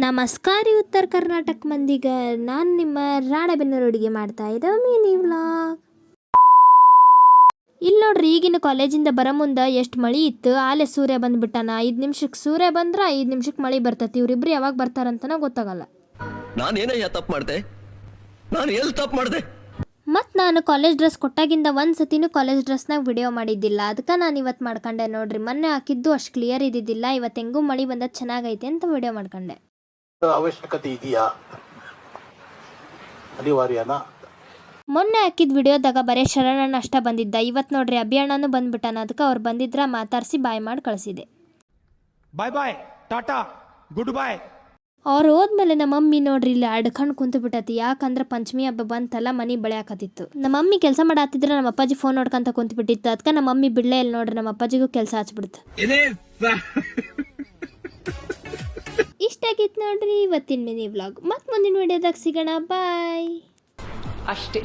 ನಮಸ್ಕಾರ ರೀ ಉತ್ತರ ಕರ್ನಾಟಕ ಮಂದಿಗೆ. ನಾನು ನಿಮ್ಮ ರಾಣೆಬೆನ್ನೂರು ಅಡುಗೆ ಮಾಡ್ತಾ ಇದ್ದೆ ಮಿನಿ ವ್ಲಾಗ್. ಇಲ್ಲಿ ನೋಡ್ರಿ, ಈಗಿನ ಕಾಲೇಜಿಂದ ಬರೋ ಮುಂದೆ ಎಷ್ಟು ಮಳೆ ಇತ್ತು. ಆಲೆ ಸೂರ್ಯ ಬಂದ್ಬಿಟ್ಟಾನ. 5 ನಿಮಿಷಕ್ಕೆ ಸೂರ್ಯ ಬಂದ್ರೆ 5 ನಿಮಿಷಕ್ಕೆ ಮಳೆ ಬರ್ತೈತಿ. ಇವರಿಬ್ರು ಯಾವಾಗ ಬರ್ತಾರಂತನ ಗೊತ್ತಾಗಲ್ಲ. ನಾನೇನಯ್ಯ ತಪ್ಪು ಮಾಡಿದೆ? ನಾನು ಎಲ್ಲಿ ತಪ್ಪು ಮಾಡಿದೆ? ಮತ್ತು ನಾನು ಕಾಲೇಜ್ ಡ್ರೆಸ್ ಕೊಟ್ಟಾಗಿಂದ ಒಂದು ಸತಿನೂ ಕಾಲೇಜ್ ಡ್ರೆಸ್ನಾಗ ವಿಡಿಯೋ ಮಾಡಿದ್ದಿಲ್ಲ. ಅದಕ್ಕೆ ನಾನು ಇವತ್ತು ಮಾಡ್ಕೊಂಡೆ ನೋಡ್ರಿ. ಮೊನ್ನೆ ಹಾಕಿದ್ದು ಅಷ್ಟು ಕ್ಲಿಯರ್ ಇದ್ದಿದ್ದಿಲ್ಲ. ಇವತ್ತು ಹೆಂಗೂ ಮಳೆ ಬಂದ ಚೆನ್ನಾಗೈತೆ ಅಂತ ವಿಡಿಯೋ ಮಾಡ್ಕೊಂಡೆ. ಅವಶ್ಯಕತೆ ಇದೆಯಾ, ಅನಿವಾರ್ಯನಾ? ಮೊನ್ನೆ ಹಾಕಿದ ವಿಡಿಯೋದಾಗ ಬರೀ ಶರಣಣ್ಣ ಅಷ್ಟ ಬಂದಿದ್ದ. ಇವತ್ತು ನೋಡ್ರಿ ಅಭಿಯಣ್ಣನೂ ಬಂದ್ಬಿಟ್ಟಾನ. ಅದಕ್ಕೆ ಅವ್ರು ಬಂದಿದ್ರ ಮಾತಾಡಿಸಿ ಬಾಯ್ ಮಾಡಿ ಕಳಿಸಿದೆ. ಬಾಯ್ ಬಾಯ್, ಟಾಟಾ, ಗುಡ್ ಬಾಯ್. ಅವ್ರು ಹೋದ್ಮೇಲೆ ನಮ್ಮ ಮಮ್ಮಿ ನೋಡ್ರಿ ಇಲ್ಲಿ ಅಡ್ಕೊಂಡು ಕುಂತು ಬಿಟ್ಟತಿ. ಯಾಕಂದ್ರೆ ಪಂಚಮಿ ಹಬ್ಬ ಬಂತಲ್ಲ, ಮನೆ ಬಳೆ ಹಾಕತ್ತಿತ್ತು. ನಮ್ಮ ಮಮ್ಮಿ ಕೆಲಸ ಮಾಡಾತಿದ್ರೆ ನಮ್ಮ ಅಪ್ಪಾಜಿ ಫೋನ್ ನೋಡ್ಕೊಂತ ಕುಂತು ಬಿಟ್ಟಿತ್ತು. ಅದಕ್ಕೆ ನಮ್ಮ ಮಮ್ಮಿ ಬಿಡ್ಲೇ ಇಲ್ಲಿ ನೋಡ್ರಿ, ನಮ್ಮ ಅಪ್ಪಾಜಿಗೂ ಕೆಲಸ ಹಚ್ಬಿಡ್ತು. ಇಷ್ಟಾಗಿತ್ತು ನೋಡ್ರಿ ಇವತ್ತಿನ ಮಿನಿ ವ್ಲಾಗ್. ಮತ್ತೆ ಮುಂದಿನ ವಿಡಿಯೋದಾಗ ಸಿಗೋಣ. ಬಾಯ್. ಅಷ್ಟೇ.